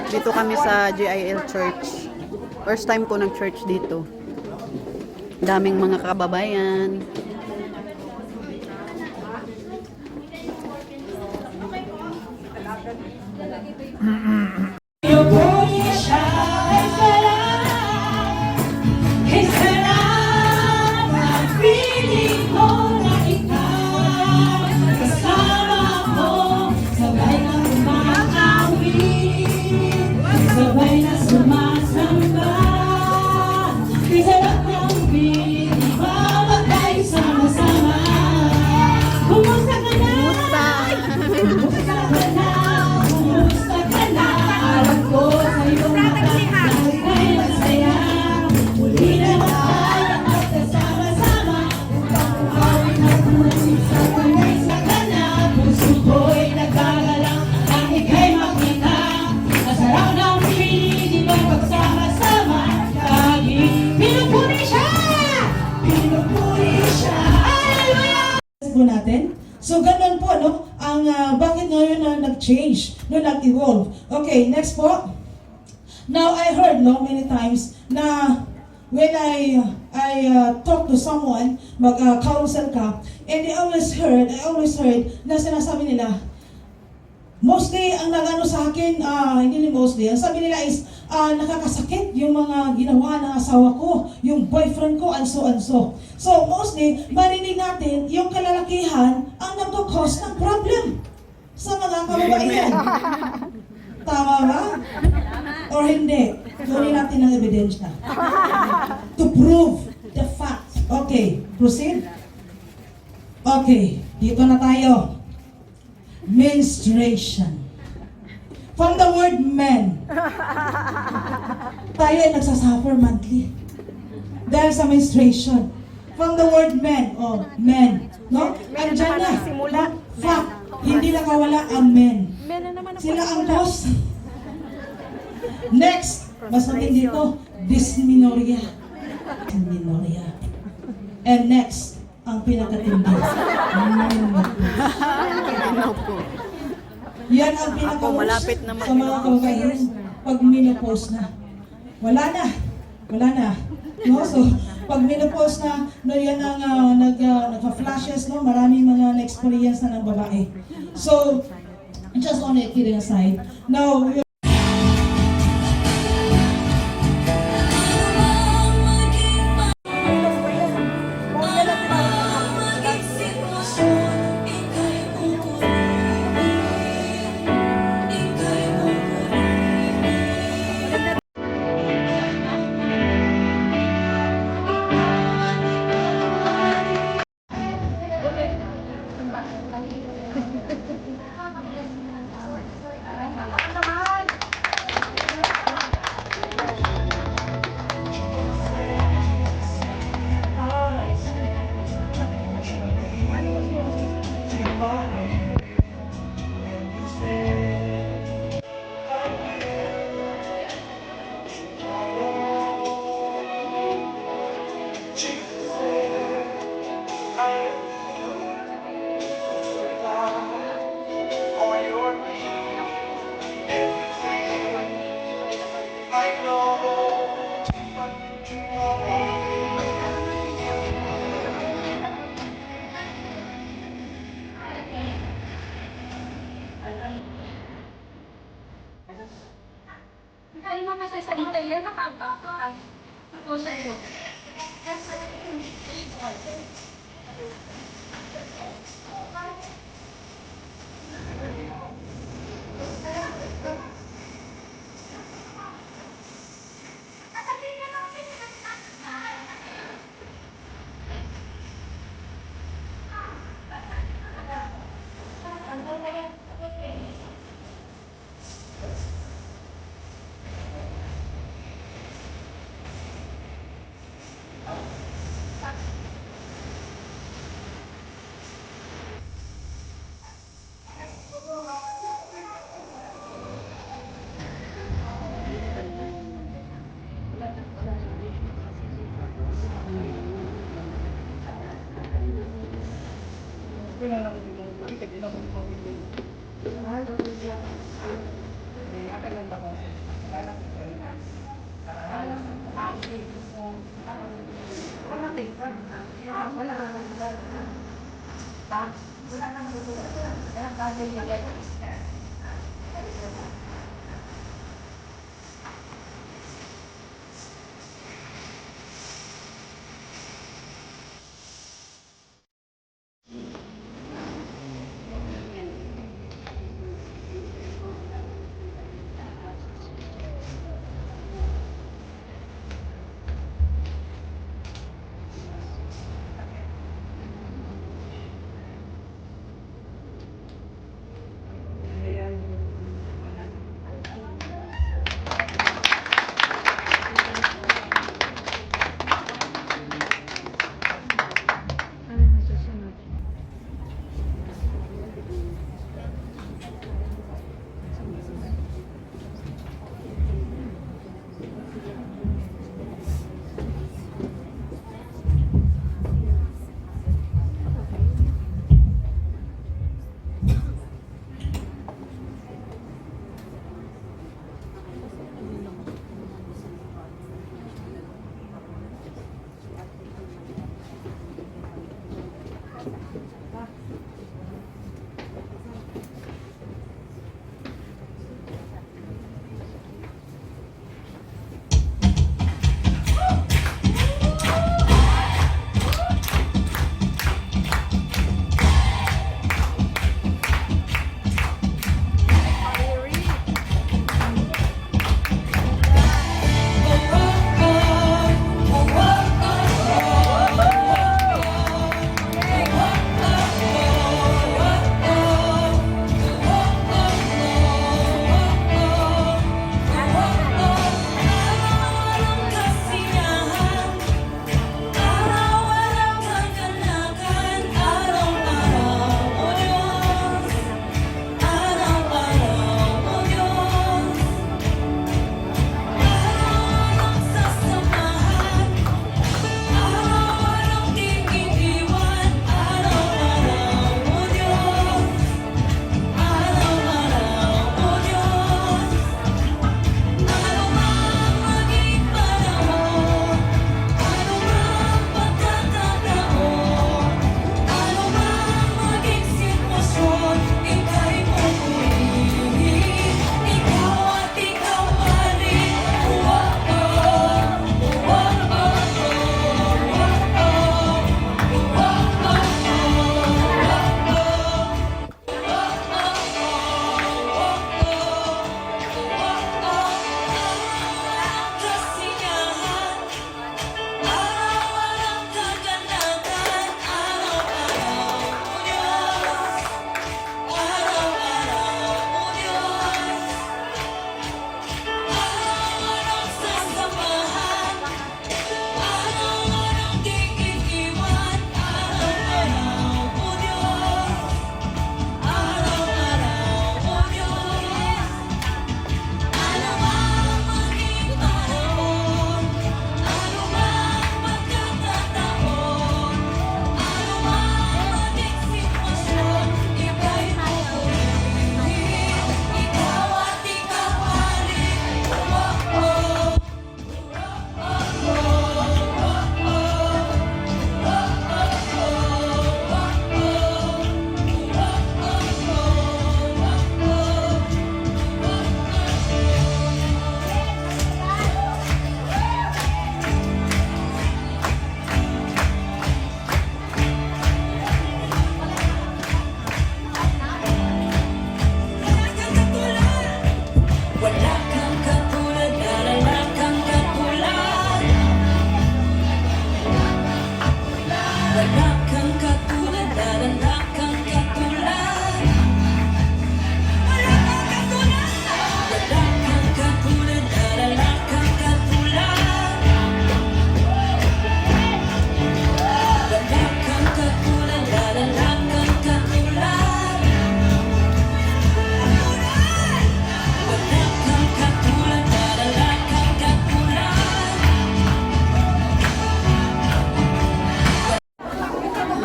Dito kami sa GIL Church. First time ko ng church dito. Daming mga kababayan. natin. So, ganun po, no? Ang bakit ngayon na nag-change, no, nag-evolve. Okay, next po. Now, I heard, no, many times na when I talk to someone, mag-counsel ka, and I always heard na sinasabi nila, mostly, ang nagano sa akin, hindi mostly, ang sabi nila is, nakakasakit yung mga ginawa ng asawa ko, yung boyfriend ko, and so and so. So, mostly, marinig natin, yung kalalakihan ang nagkakos ng problem sa mga kababaihan. Tama ba? Or hindi? Gawin natin ng ebidensya. To prove the fact. Okay, proceed. Okay, dito na tayo. Menstruation. From the word men. Tayo ay nagsasuffer monthly. Dahil sa menstruation. From the word men. Oh, men. No? Andyan na. Fact. Hindi nakawala ang men. Sila ang boss. Next. Mas matindi dito. Dysmenorrhea. Dysmenorrhea. And next. Ang pinakatindi. Yan ang pinaka-worst sa mga kababayan pag menopause na. Wala na. No? So, pag menopause na, no, yan ang nagka-flashes, no? Maraming mga na-experience na ng babae. So, just on a kidding aside. Now, Ay, mama, sa yan, nakakakakas. Ako sa'yo.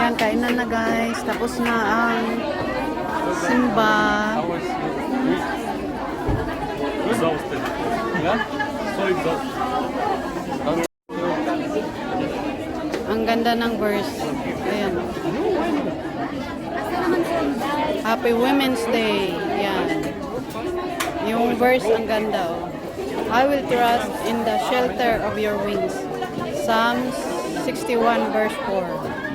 Yan, kainan na guys. Tapos na ang nagsisimba. Exhausted. Yeah? So exhausted. Ang ganda ng verse. Ayan. Happy Women's Day. Yan. Yung verse ang ganda. Oh. I will trust in the shelter of your wings. Psalms 61 verse 4.